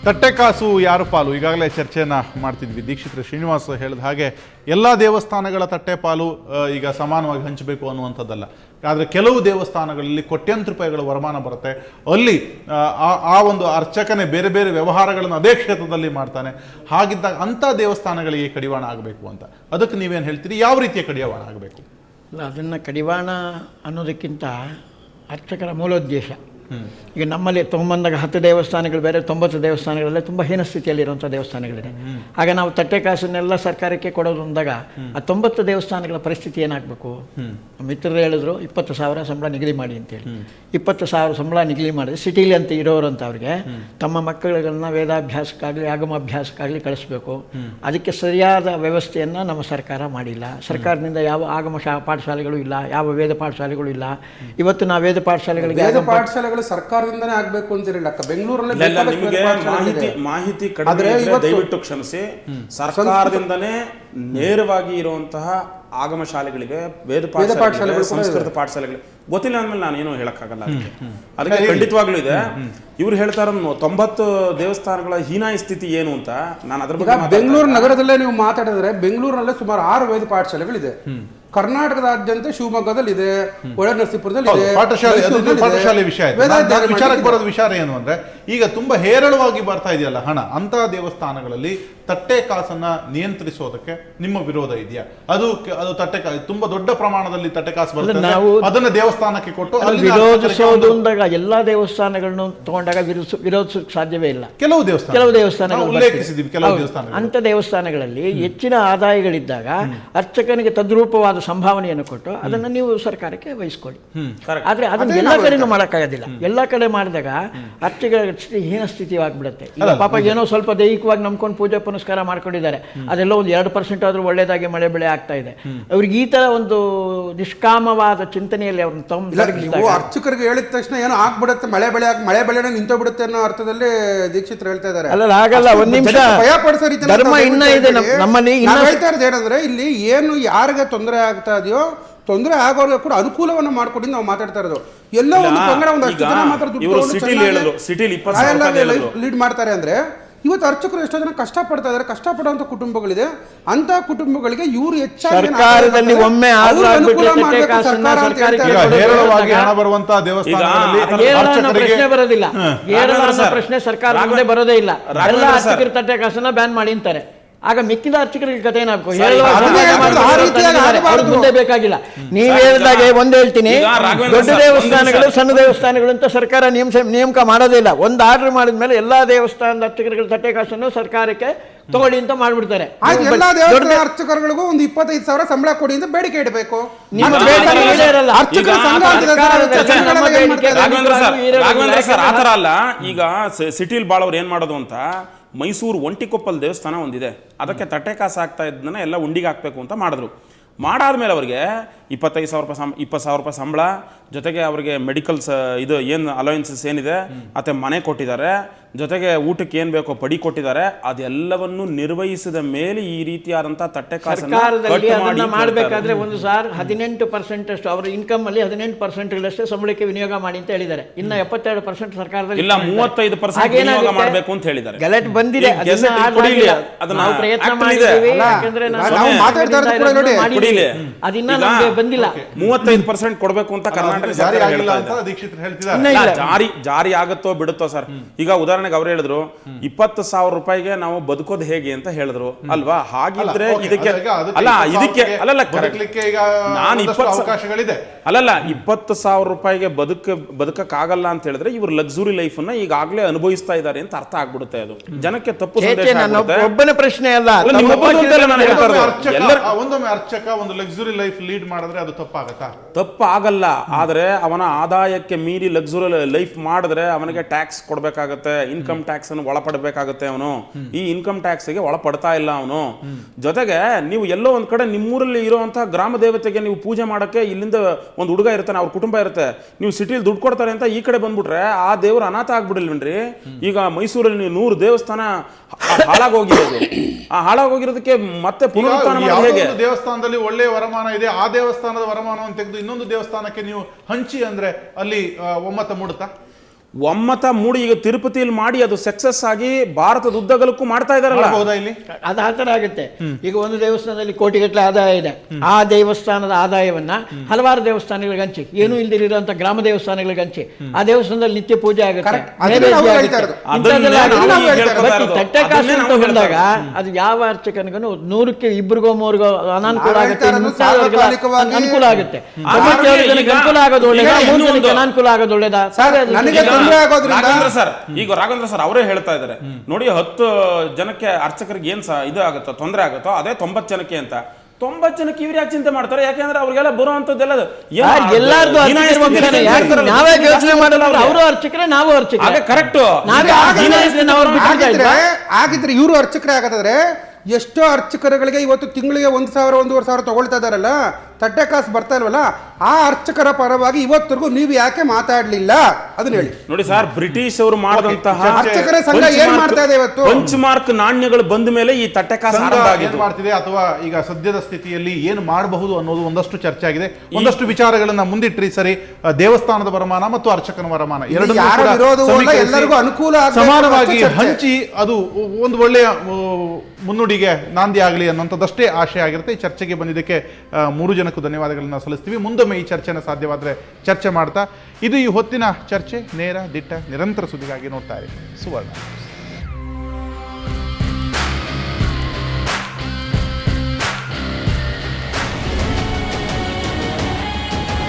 ತಟ್ಟೆ ಕಾಸು ಯಾರು ಪಾಲು ಈಗಾಗಲೇ ಚರ್ಚೆಯನ್ನು ಮಾಡ್ತಿದ್ವಿ. ದೀಕ್ಷಿತರು ಶ್ರೀನಿವಾಸ್ ಹೇಳಿದ ಹಾಗೆ ಎಲ್ಲ ದೇವಸ್ಥಾನಗಳ ತಟ್ಟೆ ಪಾಲು ಈಗ ಸಮಾನವಾಗಿ ಹಂಚಬೇಕು ಅನ್ನುವಂಥದ್ದಲ್ಲ. ಆದರೆ ಕೆಲವು ದೇವಸ್ಥಾನಗಳಲ್ಲಿ ಕೋಟ್ಯಂತರ ರೂಪಾಯಿಗಳ ವರಮಾನ ಬರುತ್ತೆ. ಅಲ್ಲಿ ಆ ಒಂದು ಅರ್ಚಕನೇ ಬೇರೆ ಬೇರೆ ವ್ಯವಹಾರಗಳನ್ನು ಅದೇ ಕ್ಷೇತ್ರದಲ್ಲಿ ಮಾಡ್ತಾನೆ. ಹಾಗಿದ್ದಾಗ ಅಂಥ ದೇವಸ್ಥಾನಗಳಿಗೆ ಕಡಿವಾಣ ಆಗಬೇಕು ಅಂತ ಅದಕ್ಕೆ ನೀವೇನು ಹೇಳ್ತೀರಿ? ಯಾವ ರೀತಿಯ ಕಡಿವಾಣ ಆಗಬೇಕು? ಅದನ್ನು ಕಡಿವಾಣ ಅನ್ನೋದಕ್ಕಿಂತ ಅರ್ಚಕರ ಮೂಲೋದ್ದೇಶ. ಈಗ ನಮ್ಮಲ್ಲಿ ತೊಂಬಂದಾಗ 10 ದೇವಸ್ಥಾನಗಳು ಬೇರೆ, 90 ದೇವಸ್ಥಾನಗಳಲ್ಲೇ ತುಂಬ ಹೀನ ಸ್ಥಿತಿಯಲ್ಲಿರುವಂಥ ದೇವಸ್ಥಾನಗಳಿದೆ. ಆಗ ನಾವು ತಟ್ಟೆ ಕಾಸನ್ನೆಲ್ಲ ಸರ್ಕಾರಕ್ಕೆ ಕೊಡೋದು ಅಂದಾಗ ಆ 90 ದೇವಸ್ಥಾನಗಳ ಪರಿಸ್ಥಿತಿ ಏನಾಗಬೇಕು? ಮಿತ್ರರು ಹೇಳಿದ್ರು 20,000 ಸಂಬಳ ನಿಗದಿ ಮಾಡಿ ಅಂತೇಳಿ. 20,000 ಸಂಬಳ ನಿಗದಿ ಮಾಡಿದ್ರೆ ಸಿಟಿಲಿ ಅಂತ ಇರೋರಂತ ಅವ್ರಿಗೆ ತಮ್ಮ ಮಕ್ಕಳುಗಳನ್ನ ವೇದಾಭ್ಯಾಸಕ್ಕಾಗಲಿ ಆಗಮಾಭ್ಯಾಸಕ್ಕಾಗಲಿ ಕಳಿಸ್ಬೇಕು. ಅದಕ್ಕೆ ಸರಿಯಾದ ವ್ಯವಸ್ಥೆಯನ್ನು ನಮ್ಮ ಸರ್ಕಾರ ಮಾಡಿಲ್ಲ. ಸರ್ಕಾರದಿಂದ ಯಾವ ಆಗಮ ಪಾಠಶಾಲೆಗಳು ಇಲ್ಲ, ಯಾವ ವೇದ ಪಾಠಶಾಲೆಗಳು ಇಲ್ಲ. ಇವತ್ತು ನಾವು ವೇದ ಪಾಠಶಾಲೆಗಳಿಗೆ ಸರ್ಕಾರದಿಂದನೇ ಆಗ್ಬೇಕು ಅಂತಿರಲಿಲ್ಲ. ಬೆಂಗಳೂರಲ್ಲಿ ಮಾಹಿತಿ ಕಡಿಮೆ, ದಯವಿಟ್ಟು ಕ್ಷಮಿಸಿ. ಸರ್ಕಾರದಿಂದನೇ ನೇರವಾಗಿ ಇರುವಂತಹ ಆಗಮ ಶಾಲೆಗಳಿಗೆ, ವೇದ ಪಾಠಶಾಲೆಗಳು, ಸಂಸ್ಕೃತ ಪಾಠಶಾಲೆಗಳಿಗೆ ಗೊತ್ತಿಲ್ಲ ಅಂದ್ಮೇಲೆ ನಾನು ಏನೋ ಹೇಳಕ್ಕಾಗಲ್ಲ. ಅದಕ್ಕೆ ಖಂಡಿತವಾಗ್ಲೂ ಇದೆ. ಇವ್ರು ಹೇಳ್ತಾರ 90 ದೇವಸ್ಥಾನಗಳ ಹೀನಾಯ ಸ್ಥಿತಿ ಏನು ಅಂತ. ನಾನು ಅದ್ರ ಬಗ್ಗೆ ಬೆಂಗಳೂರು ನಗರದಲ್ಲೇ ನೀವು ಮಾತಾಡಿದ್ರೆ ಬೆಂಗಳೂರಿನಲ್ಲೇ ಸುಮಾರು 6 ವೇದ ಪಾಠಶಾಲೆಗಳಿದೆ. ಕರ್ನಾಟಕದಾದ್ಯಂತ ಶಿವಮೊಗ್ಗದಲ್ಲಿ ಇದೆ, ಒಳನರಸೀಪುರದಲ್ಲಿ ಇದೆ. ಪಾಠಶಾಲೆ ವಿಚಾರಕ್ಕೆ ಬರೋದು ವಿಚಾರ ಏನು ಅಂದ್ರೆ, ಈಗ ತುಂಬಾ ಹೇರಳವಾಗಿ ಬರ್ತಾ ಇದೆಯಲ್ಲ ಹಣ, ಅಂತಹ ದೇವಸ್ಥಾನಗಳಲ್ಲಿ ತಟ್ಟೆ ಕಾಸನ್ನ ನಿಯಂತ್ರಿಸೋದಕ್ಕೆ ನಿಮ್ಮ ವಿರೋಧ ಇದೆಯಾ? ಅದು ತಟ್ಟೆ ತುಂಬಾ ದೊಡ್ಡ ಪ್ರಮಾಣದಲ್ಲಿ ತಟ್ಟೆ ಕಾಸು ಬರ್ತದೆ, ಅದನ್ನ ದೇವಸ್ಥಾನಕ್ಕೆ ಕೊಟ್ಟು ವಿರೋಧಿಸೋದು ಅಂದಾಗ ಎಲ್ಲಾ ದೇವಸ್ಥಾನಗಳನ್ನು ತಗೊಂಡಾಗ ವಿರೋಧಿಸೋಕೆ ಸಾಧ್ಯವೇ ಇಲ್ಲ. ಕೆಲವು ದೇವಸ್ಥಾನಗಳು ಉಲ್ಲೇಖಿಸಿದ್ವಿ. ಕೆಲವು ದೇವಸ್ಥಾನ ಅಂತ ದೇವಸ್ಥಾನಗಳಲ್ಲಿ ಹೆಚ್ಚಿನ ಆದಾಯಗಳಿದ್ದಾಗ ಅರ್ಚಕನಿಗೆ ತದ್ರೂಪವಾದ ಸಂಭಾವನೆಯನ್ನು ಕೊಟ್ಟು ಅದನ್ನು ನೀವು ಸರ್ಕಾರಕ್ಕೆ ವಹಿಸ್ಕೊಳ್ಳಿ. ಆದ್ರೆ ಅದನ್ನ ಎಲ್ಲ ಕಡೆನೂ ಮಾಡೋಕ್ಕಾಗೋದಿಲ್ಲ. ಎಲ್ಲ ಕಡೆ ಮಾಡಿದಾಗ ಅರ್ಚಕರ ಹೀನ ಸ್ಥಿತಿ ಆಗ್ಬಿಡುತ್ತೆ. ಈಗ ಪಾಪ ಏನೋ ಸ್ವಲ್ಪ ದೈಹಿಕವಾಗಿ ನಂಬ್ಕೊಂಡು ಪೂಜೆ ಪುನಸ್ಕಾರ ಮಾಡ್ಕೊಂಡಿದ್ದಾರೆ, ಅದೆಲ್ಲ ಒಂದು 2% ಆದ್ರೂ ಒಳ್ಳೇದಾಗಿ ಮಳೆ ಬೆಳೆ ಆಗ್ತಾ ಇದೆ. ಅವ್ರಿಗೆ ಈ ತರ ಒಂದು ನಿಷ್ಕಾಮವಾದ ಚಿಂತನೆಯಲ್ಲಿ ಅವ್ರನ್ನ ಅರ್ಚಕರಿಗೆ ಹೇಳಿದ ತಕ್ಷಣ ಏನೋ ಆಗ್ಬಿಡುತ್ತೆ, ಮಳೆ ಬೆಳೆನೇ ನಿಂತೋಗ್ಬಿಡುತ್ತೆ ಅನ್ನೋ ಅರ್ಥದಲ್ಲಿ ದೀಕ್ಷಿತರು ಹೇಳ್ತಾ ಇದ್ದಾರೆ. ಅಲ್ಲ, ಆಗಲ್ಲ. ಒಂದ್ ನಿಮಿಷ, ಭಯ ಪಡಿಸೋ ರೀತಿ ಧರ್ಮ ಇನ್ನ ಇದೆ ನಮ್ಮಲ್ಲಿ. ಹೇಳ್ತಾ ಇರೋದು ಏನಂದ್ರೆ, ಇಲ್ಲಿ ಏನು ಯಾರಿಗೆ ತೊಂದರೆ ಆಗ್ತಾ ಇದೆಯೋ ತೊಂದರೆ ಆಗೋರ್ಗೆ ಕೂಡ ಅನುಕೂಲವನ್ನು ಮಾಡ್ಕೊಡಿ ನಾವು ಮಾತಾಡ್ತಾ ಇರೋದು. ಎಲ್ಲೋ ಒಂದು ಪಂಗಡ ಒಂದಷ್ಟು ಜನ ಮಾತ್ರ ಲೀಡ್ ಮಾಡ್ತಾರೆ ಅಂದ್ರೆ, ಇವತ್ತು ಅರ್ಚಕರು ಎಷ್ಟೋ ಜನ ಕಷ್ಟಪಡ್ತಾ ಇದ್ದಾರೆ. ಕಷ್ಟಪಡುವಂತ ಕುಟುಂಬಗಳಿದೆ. ಅಂತ ಕುಟುಂಬಗಳಿಗೆ ಇವರು ಹೆಚ್ಚಾಗಿ ಸರ್ಕಾರದಲ್ಲಿ ಒಮ್ಮೆ ಪ್ರಶ್ನೆ ಬರೋದಿಲ್ಲ. ಪ್ರಶ್ನೆ ಸರ್ಕಾರ ಮುಂದೆ ಬರೋದೇ ಇಲ್ಲ. ಎಲ್ಲ ಅರ್ಚಕರ ತಟ್ಟೆ ಕಾಸನ್ನ ಬ್ಯಾನ್ ಮಾಡಿ ಅಂತಾರೆ. ಆಗ ಮಿಕ್ಕಿದ ಅರ್ಚಕರಿಗೆ ಕಥೆ ಏನಾಗಬೇಕು? ಮುಂದೆ ಬೇಕಾಗಿಲ್ಲ. ನೀವ್ ಹೇಳಿದಾಗೆ ಒಂದ್ ಹೇಳ್ತೀನಿ, ದೊಡ್ಡ ದೇವಸ್ಥಾನಗಳು ಸಣ್ಣ ದೇವಸ್ಥಾನಗಳು ಅಂತ ಸರ್ಕಾರ ನೇಮಕ ಮಾಡೋದೇ ಇಲ್ಲ. ಒಂದು ಆರ್ಡರ್ ಮಾಡಿದ್ಮೇಲೆ ಎಲ್ಲಾ ದೇವಸ್ಥಾನದ ಅರ್ಚಕರುಗಳ ತಟ್ಟೆ ಕಾಸನ್ನು ಸರ್ಕಾರಕ್ಕೆ ತಗೊಳ್ಳಿ ಅಂತ ಮಾಡ್ಬಿಡ್ತಾರೆ. ಅರ್ಚಕರುಗಳಿಗೂ ಒಂದು 25,000 ಸಂಬಳ ಕೊಡಿ ಅಂತ ಬೇಡಿಕೆ ಇಡಬೇಕು. ಆತರ ಅಲ್ಲ. ಈಗ ಸಿಟಿಲ್ ಬಾಳವ್ರು ಏನ್ ಮಾಡೋದು ಅಂತ, ಮೈಸೂರು ಒಂಟಿಕೊಪ್ಪಲ್ ದೇವಸ್ಥಾನ ಒಂದಿದೆ, ಅದಕ್ಕೆ ತಟ್ಟೆ ಕಾಸು ಆಗ್ತಾ ಇದ್ದನ್ನ ಎಲ್ಲ ಉಂಡಿಗೆ ಹಾಕ್ಬೇಕು ಅಂತ ಮಾಡಿದ್ರು. ಮಾಡಾದ್ಮೇಲೆ ಅವ್ರಿಗೆ 20,000 ರೂಪಾಯಿ ಸಂಬಳ, ಜೊತೆಗೆ ಅವ್ರಿಗೆ ಮೆಡಿಕಲ್ಸ್ ಇದು ಏನು ಅಲೋಯನ್ಸಸ್ ಏನಿದೆ ಮತ್ತೆ ಮನೆ ಕೊಟ್ಟಿದ್ದಾರೆ, ಜೊತೆಗೆ ಊಟಕ್ಕೆ ಏನ್ ಬೇಕೋ ಪಡಿ ಕೊಟ್ಟಿದ್ದಾರೆ. ಅದೆಲ್ಲವನ್ನು ನಿರ್ವಹಿಸಿದ ಮೇಲೆ ಈ ರೀತಿಯಾದಂತಹ ತಟ್ಟೆ ಕಾಸನ್ನು ಮಾಡಬೇಕಾದ್ರೆ ಒಂದು 18% ಅಷ್ಟು ಅವರ ಇನ್ಕಮ್ ಅಲ್ಲಿ 18% ಸಂಬಳಕ್ಕೆ ವಿನಿಯೋಗ ಮಾಡಿ ಅಂತ ಹೇಳಿದ್ದಾರೆ. ಇನ್ನ 72% ಸರ್ಕಾರದಲ್ಲಿ ಇಲ್ಲ, 35% ವಿನಿಯೋಗ ಮಾಡಬೇಕು ಅಂತ ಹೇಳಿದ್ದಾರೆ. ಗಲಾಟೆ ಬಂದಿದೆ, ಪ್ರಯತ್ನ ಮಾಡಿದ್ದೀವಿ. ಯಾಕಂದ್ರೆ ಅದಿನ್ನ ನಮಗೆ ಬಂದಿಲ್ಲ. 35% ಕೊಡಬೇಕು ಅಂತ ಕರ್ನಾಟಕ ಜಾರಿ ಆಗುತ್ತೋ ಬಿಡುತ್ತೋ ಸರ್. ಈಗ ಉದಾಹರಣೆಗೆ ಅವ್ರು ಹೇಳಿದ್ರು 20,000 ರೂಪಾಯಿಗೆ ನಾವು ಬದುಕೋದು ಹೇಗೆ ಅಂತ ಹೇಳಿದ್ರು ಅಲ್ವಾ? ಹಾಗಿದ್ರೆ ಇದಕ್ಕೆ ಅಲ್ಲಲ್ಲ 20,000 ರೂಪಾಯಿಗೆ ಬದುಕಕ್ಕಾಗಲ್ಲ ಅಂತ ಹೇಳಿದ್ರೆ ಇವ್ರು ಲಕ್ಸುರಿ ಲೈಫ್ ಅನ್ನ ಈಗಾಗಲೇ ಅನುಭವಿಸ್ತಾ ಇದ್ದಾರೆ ಅಂತ ಅರ್ಥ ಆಗ್ಬಿಡುತ್ತೆ. ಅದು ಜನಕ್ಕೆ ತಪ್ಪು ಒಬ್ಬನ ಪ್ರಶ್ನೆ ಅಲ್ಲ. ಒಂದೊಮ್ಮೆ ಅರ್ಚಕ ಒಂದು ಲಕ್ಸುರಿ ಲೈಫ್ ಲೀಡ್ ಮಾಡಿದ್ರೆ ಅದು ತಪ್ಪಾಗಲ್ಲ. ಆದ್ರೆ ಅವನ ಆದಾಯಕ್ಕೆ ಮೀರಿ ಲಕ್ಸುರಿ ಲೈಫ್ ಮಾಡಿದ್ರೆ ಅವನಿಗೆ ಟ್ಯಾಕ್ಸ್ ಕೊಡ್ಬೇಕಾಗತ್ತೆ, ಇನ್ಕಮ್ ಟ್ಯಾಕ್ಸ್ ಅನ್ನು ಒಳಪಡಬೇಕಾಗತ್ತೆ. ಅವನು ಈ ಇನ್ಕಮ್ ಟ್ಯಾಕ್ಸ್ ಗೆ ಒಳಪಡ್ತಾ ಇಲ್ಲ ಅವನು. ಜೊತೆಗೆ ನೀವು ಎಲ್ಲೋ ಒಂದ್ ಕಡೆ ನಿಮ್ಮೂರಲ್ಲಿ ಇರುವಂತಹ ಗ್ರಾಮ ದೇವತೆಗೆ ನೀವು ಪೂಜೆ ಮಾಡಕ್ಕೆ ಇಲ್ಲಿಂದ ಒಂದು ಹುಡುಗ ಇರ್ತಾನೆ, ಅವ್ರ ಕುಟುಂಬ ಇರುತ್ತೆ, ನೀವು ಸಿಟಿಲಿ ದುಡ್ಡು ಕೊಡ್ತಾರೆ ಅಂತ ಈ ಕಡೆ ಬಂದ್ಬಿಟ್ರೆ ಆ ದೇವ್ರ ಅನಾಥ ಆಗ್ಬಿಡಿಲ್ವೇನ್ರಿ? ಈಗ ಮೈಸೂರಲ್ಲಿ 100 ದೇವಸ್ಥಾನ ಹಾಳಾಗೋಗಿರೋದು. ಆ ಹಾಳಾಗೋಗಿರೋದಕ್ಕೆ ಮತ್ತೆ ಪುನರುತ್ಥಾನ ಹೇಗೆ? ದೇವಸ್ಥಾನದಲ್ಲಿ ಒಳ್ಳೆಯ ವರಮಾನ ಇದೆ, ಆ ದೇವಸ್ಥಾನದ ವರಮಾನವನ್ನು ತೆಗೆದು ಇನ್ನೊಂದು ದೇವಸ್ಥಾನಕ್ಕೆ ನೀವು ಹಂಚಿ ಅಂದ್ರೆ ಅಲ್ಲಿ ಒಮ್ಮತ ಮೂಡುತ್ತಾ? ಒಮ್ಮತ ಮೂಡಿ ಈಗ ತಿರುಪತಿಯಲ್ಲಿ ಮಾಡಿ ಅದು ಸಕ್ಸಸ್ ಆಗಿ ಭಾರತದ ಉದ್ದಗಲಕ್ಕೂ ಮಾಡ್ತಾ ಇದಾರಲ್ಲ. ಮಾಡ್ಬೋದಾ ಇಲ್ಲಿ? ಅದು ಆ ಥರ ಆಗುತ್ತೆ. ಈಗ ಒಂದು ದೇವಸ್ಥಾನದಲ್ಲಿ ಕೋಟಿಗಟ್ಟಲೆ ಆದಾಯ ಇದೆ, ಆ ದೇವಸ್ಥಾನದ ಆದಾಯವನ್ನ ಹಲವಾರು ದೇವಸ್ಥಾನಗಳಿಗೆ ಹಂಚಿ, ಏನೂ ಇಲ್ದಿರೋಂಥ ಗ್ರಾಮ ದೇವಸ್ಥಾನಗಳಿಗೆ ಹಂಚಿ, ಆ ದೇವಸ್ಥಾನದಲ್ಲಿ ನಿತ್ಯ ಪೂಜೆ ಆಗುತ್ತೆ, Correct. ಅದನ್ನೇ ನೈವೇದ್ಯ ನಾವು ಆಗುತ್ತೆ. ಹೇಳ್ತಾ ಇರೋದು. ಇಂಥದ್ದೆಲ್ಲ ಅದನ್ನೇ ನಾವು ಆಗುತ್ತೆ. ಹೇಳ್ತಾ ಬಟ್ ಈ ಇರೋದು. ತಟ್ಟೆ ಕಾಸು ಅದನ್ನೇ ಅಂತ ನಾವು ಬಂದಾಗ ಹೇಳ್ತಾ ಅದು ಯಾವ ಅರ್ಚಕನಿಗೂ 100ಕ್ಕೆ 2-3 ಅನಾನುಕೂಲ ನಾವು ಆಗುತ್ತೆ, ಹೇಳ್ತಾ ಇರೋದು ಮುಂತಾದವ್ರಿಗೆಲ್ಲ ಸಾರ್ವಕಾಲಿಕವಾಗಿ ಅನುಕೂಲ ಆಗುತ್ತೆ. ಆದ್ರೆ ಜನಕ್ಕೆ ಈಗ ಅನುಕೂಲ ಆಗೋದು ಒಳ್ಳೇದಾ, ಈಗ 3 ಜನಕ್ಕೆ ಇನ್ನೊಂದು- ಅನಾನುಕೂಲ ಆಗೋದು ಒಳ್ಳೇದಾ? ಸರ್, ನನಗೆ ತೊಂದರೆ ಆಗೋದ್ರಿಂದ ರಾಘವೇಂದ್ರ ಸರ್ ಅವರೇ ಹೇಳ್ತಾ ಇದ್ದಾರೆ ನೋಡಿ, 10 ಜನಕ್ಕೆ ಅರ್ಚಕರಿಗೆ ಏನ್ ಇದು ಆಗುತ್ತೋ ತೊಂದರೆ ಆಗುತ್ತೋ ಅದೇ 90 ಜನಕ್ಕೆ ಅಂತ. 90 ಜನಕ್ಕೆ ಇವ್ರು ಯಾಕೆ ಚಿಂತೆ ಮಾಡ್ತಾರೆ? ಯಾಕೆಂದ್ರೆ ಅವ್ರಿಗೆಲ್ಲ ಬರುವಂತದ್ದೆಲ್ಲ ಎಲ್ಲಾರ್ದು ನಾವೇ ಯೋಚನೆ ಮಾಡಲ್ಲ, ಅವರು ಅರ್ಚಕರೇ, ನಾವು ಅರ್ಚಕರೇ. ಕರೆಕ್ಟ್. ಆಗಿದ್ರೆ ಇವರು ಅರ್ಚಕರೇ ಆಗತ್ತಾದ್ರೆ ಎಷ್ಟೋ ಅರ್ಚಕರುಗಳಿಗೆ ಇವತ್ತು ತಿಂಗಳಿಗೆ 1,000-1,500 ತಗೊಳ್ತಾ ಇದಾರಲ್ಲ, ತಟ್ಟೆ ಕಾಸು ಬರ್ತಾ ಇಲ್ವಲ್ಲ, ಆ ಅರ್ಚಕರ ಪರವಾಗಿ ಇವತ್ತರೆಗೂ ನೀವು ಯಾಕೆ ಮಾತಾಡ್ಲಿಲ್ಲ ಅದನ್ನ ಹೇಳಿ. ನೋಡಿ ಸರ್, ಬ್ರಿಟಿಷ್ ಅವರು ಮಾಡಿದಂತಹ ಅರ್ಚಕರ ಸಂಘ ಏನ್ ಮಾಡ್ತಾ ಇದೆ ಇವತ್ತು? ಪಂಚ್ ಮಾರ್ಕ್ ನಾಣ್ಯಗಳು ಬಂದ ಮೇಲೆ ಈ ತಟ್ಟೆ ಕಾಸು ಆರಂಭ ಏನ್ ಆಗಿದ್ದು. ಮಾಡ್ತಿದೆ ಅಥವಾ ಈಗ ಸದ್ಯದ ಸ್ಥಿತಿಯಲ್ಲಿ ಏನು ಮಾಡಬಹುದು ಅನ್ನೋದು ಒಂದಷ್ಟು ಚರ್ಚೆ ಆಗಿದೆ. ಒಂದಷ್ಟು ವಿಚಾರಗಳನ್ನ ಮುಂದಿಟ್ರಿ. ಸರಿ, ದೇವಸ್ಥಾನದ ವರಮಾನ ಮತ್ತು ಅರ್ಚಕನ ವರಮಾನ ಎರಡನ್ನೂ ಯಾರ ಕೂಡ ವಿರೋಧವೂ ಅಲ್ಲ, ಸಮೀಕರಿಸಿ ಎಲ್ಲರಿಗೂ ಅನುಕೂಲ ಆಗ್ಬೇಕು ಸಮಾನವಾಗಿ ಅನ್ನೋ ಚರ್ಚೆ. ಹಂಚಿ ಅದು ಒಂದು ಒಳ್ಳೆಯ ಮುನ್ನುಡಿಗೆ ನಾಂದಿ ಆಗಲಿ ಅನ್ನೋಂಥದ್ದಷ್ಟೇ ಆಶೆ ಆಗಿರುತ್ತೆ. ಈ ಚರ್ಚೆಗೆ ಬಂದಿದ್ದಕ್ಕೆ 3 ಜನಕ್ಕೂ ಧನ್ಯವಾದಗಳನ್ನ ಸಲ್ಲಿಸ್ತೀವಿ. ಮುಂದೊಮ್ಮೆ ಈ ಚರ್ಚೆನ ಸಾಧ್ಯವಾದರೆ ಚರ್ಚೆ ಮಾಡ್ತಾ, ಇದು ಈ ಹೊತ್ತಿನ ಚರ್ಚೆ. ನೇರ, ದಿಟ್ಟ, ನಿರಂತರ ಸುದ್ದಿಗಾಗಿ ನೋಡ್ತಾ ಇರಿ ಸುವರ್ಣ.